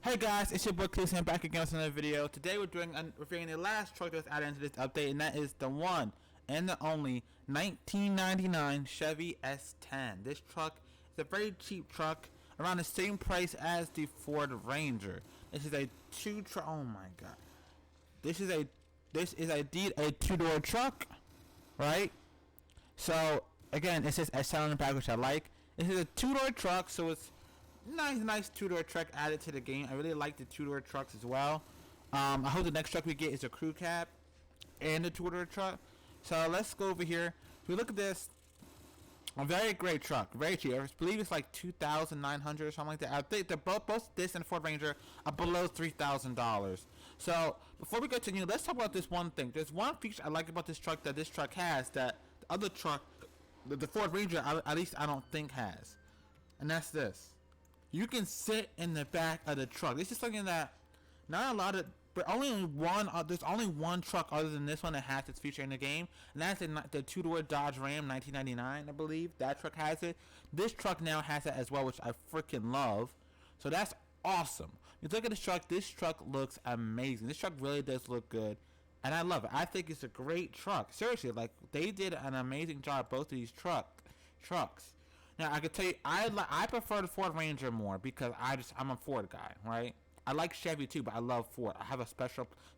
Hey guys, it's your boy Cleveland back again with another video. Today we're reviewing the last truck that was added into this update, and that is the one and the only 1999 Chevy S-10. This truck is a very cheap truck, around the same price as the Ford Ranger. This is a oh my god. This is indeed a two-door truck, right? So again, it says S-10 on the back, which I like. This is a two-door truck, so it's nice two-door truck added to the game. I really like the two-door trucks as well. I hope the next truck we get is a crew cab and a two-door truck. So let's go over here. If we look at this, a very great truck, very cheap. I believe it's like $2,900 or something like that. I think they're both this and the Ford Ranger are below $3,000. So before we continue, let's talk about this one thing. There's one feature I like about this truck that this truck has that the other truck, the Ford Ranger, at least I don't think has, and that's this. You can sit in the back of the truck. This is something that not a lot of, but only one. There's only one truck other than this one that has this feature in the game, and that's the two-door Dodge Ram 1999, I believe. That truck has it. This truck now has it as well, which I freaking love. So that's awesome. You look at this truck. This truck looks amazing. This truck really does look good, and I love it. I think it's a great truck. Seriously, like they did an amazing job. Both of these trucks. Now I can tell you, I prefer the Ford Ranger more because I'm a Ford guy, right? I like Chevy too, but I love Ford.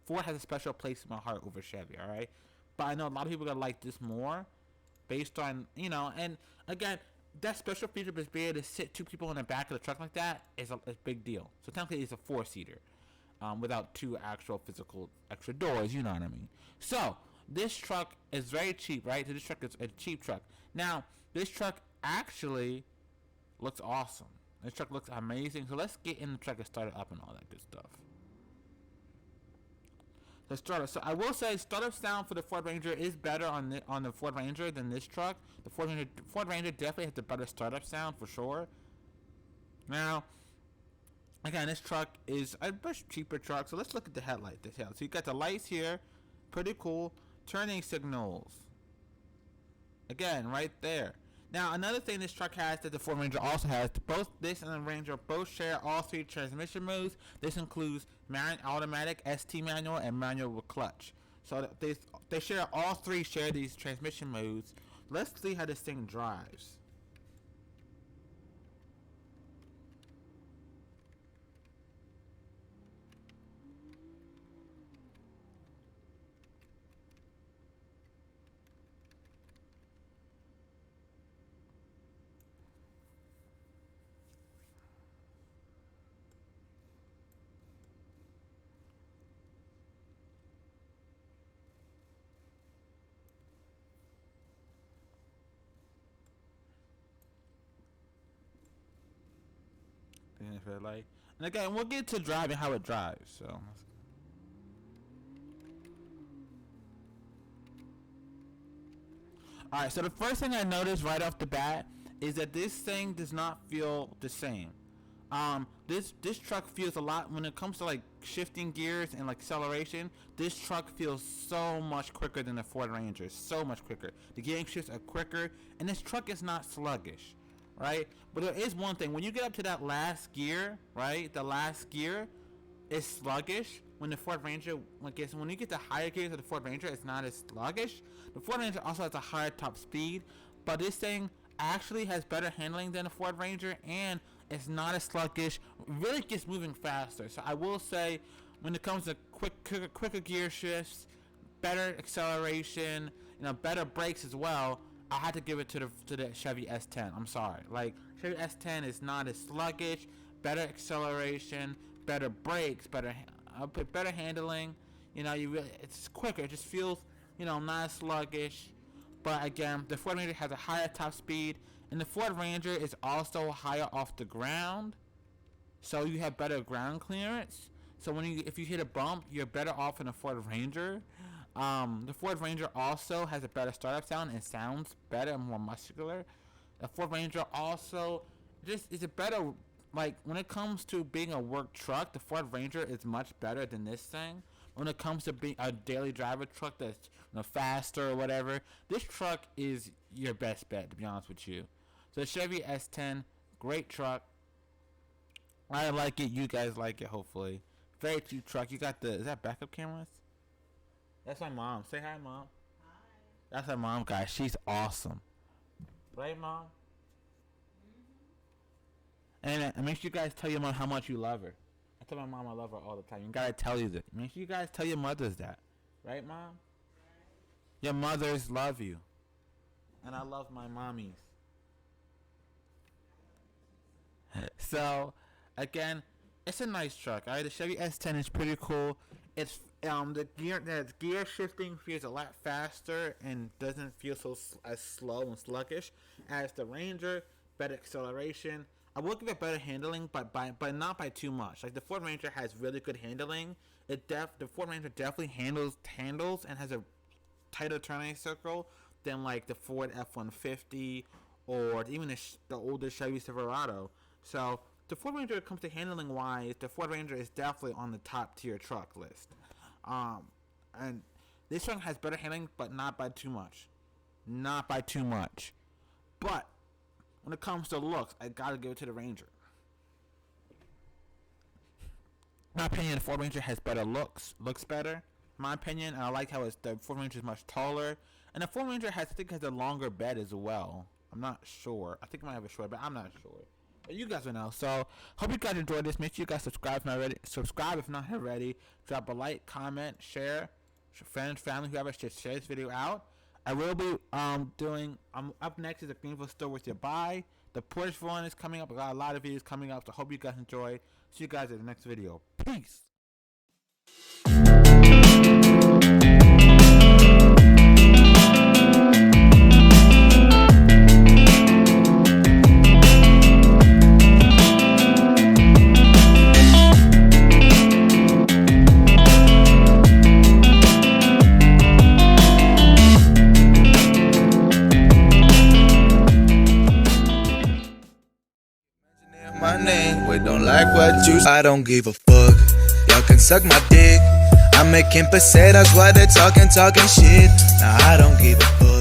Ford has a special place in my heart over Chevy, all right? But I know a lot of people are gonna like this more, based on and again, that special feature of being able to sit two people in the back of the truck like that is a big deal. So technically, it's a four-seater, without two actual physical extra doors. You know what I mean? So this truck is very cheap, right? So this truck is a cheap truck. Now this truck actually looks awesome. This truck looks amazing. So let's get in the truck and start it up and all that good stuff. So I will say startup sound for the Ford Ranger is better on the Ford Ranger than this truck. The Ford Ranger definitely has the better startup sound for sure. Now, again, this truck is a much cheaper truck. So let's look at the headlight detail. So you got the lights here, pretty cool. Turning signals. Again, right there. Now, another thing this truck has that the Ford Ranger also has, both this and the Ranger both share all three transmission modes. This includes automatic, ST manual, and manual with clutch. So they share these transmission modes. Let's see how this thing drives. And again, we'll get to driving how it drives. So, alright, so the first thing I noticed right off the bat is that this thing does not feel the same. This truck feels a lot when it comes to like shifting gears and like acceleration. This truck feels so much quicker than the Ford Ranger. So much quicker. The gearing shifts are quicker, and this truck is not sluggish. Right, but there is one thing. When you get up to that last gear, right, the last gear is sluggish. When the Ford Ranger, when you get the higher gears of the Ford Ranger, it's not as sluggish. The Ford Ranger also has a higher top speed, but this thing actually has better handling than the Ford Ranger, and it's not as sluggish. It really gets moving faster. So I will say, when it comes to quicker gear shifts, better acceleration, better brakes as well, I had to give it to the Chevy S-10. I'm sorry. Like, Chevy S-10 is not as sluggish, better acceleration, better brakes, better handling. It's quicker. It just feels, not as sluggish. But again, the Ford Ranger has a higher top speed, and the Ford Ranger is also higher off the ground, so you have better ground clearance. So if you hit a bump, you're better off in a Ford Ranger. The Ford Ranger also has a better startup sound and sounds better and more muscular. The Ford Ranger also just is a better, like, when it comes to being a work truck, the Ford Ranger is much better than this thing. When it comes to being a daily driver truck that's faster or whatever, this truck is your best bet, to be honest with you. So the Chevy S-10, great truck. I like it. You guys like it, hopefully. Very cute truck. You got the, is that backup cameras? That's my mom. Say hi, Mom. Hi. That's my mom, guys. She's awesome. Right, Mom? And make sure you guys tell your mom how much you love her. I tell my mom I love her all the time. You gotta tell you that. Make sure you guys tell your mothers that. Right, Mom? Your mothers love you. And I love my mommies. So, again, it's a nice truck. Alright, the Chevy S-10 is pretty cool. It's the gear shifting feels a lot faster and doesn't feel as slow and sluggish as the Ranger. Better acceleration. I will give it better handling, but not by too much. Like the Ford Ranger has really good handling. The Ford Ranger definitely handles and has a tighter turning circle than like the Ford F-150 or even the older Chevy Silverado. So the Ford Ranger, when it comes to handling wise, the Ford Ranger is definitely on the top tier truck list. And this one has better handling, but not by too much. Not by too much. But when it comes to looks, I gotta give it to the Ranger. In my opinion, the Ford Ranger has better looks better. In my opinion, and I like how the Ford Ranger is much taller. And the Ford Ranger I think has a longer bed as well. I'm not sure. I think it might have a short bed. I'm not sure. But you guys will know. So, hope you guys enjoyed this. Make sure you guys subscribe if not already. Subscribe if not already. Drop a like, comment, share. Friends, family, whoever should share this video out. I will be up next is the Greenville store with your buy. The Porsche one is coming up. I got a lot of videos coming up, so hope you guys enjoy. See you guys in the next video. Peace. My name, we don't like what you. I don't give a fuck. Y'all can suck my dick. I'm making pesetas while they're talking shit. Nah, I don't give a fuck.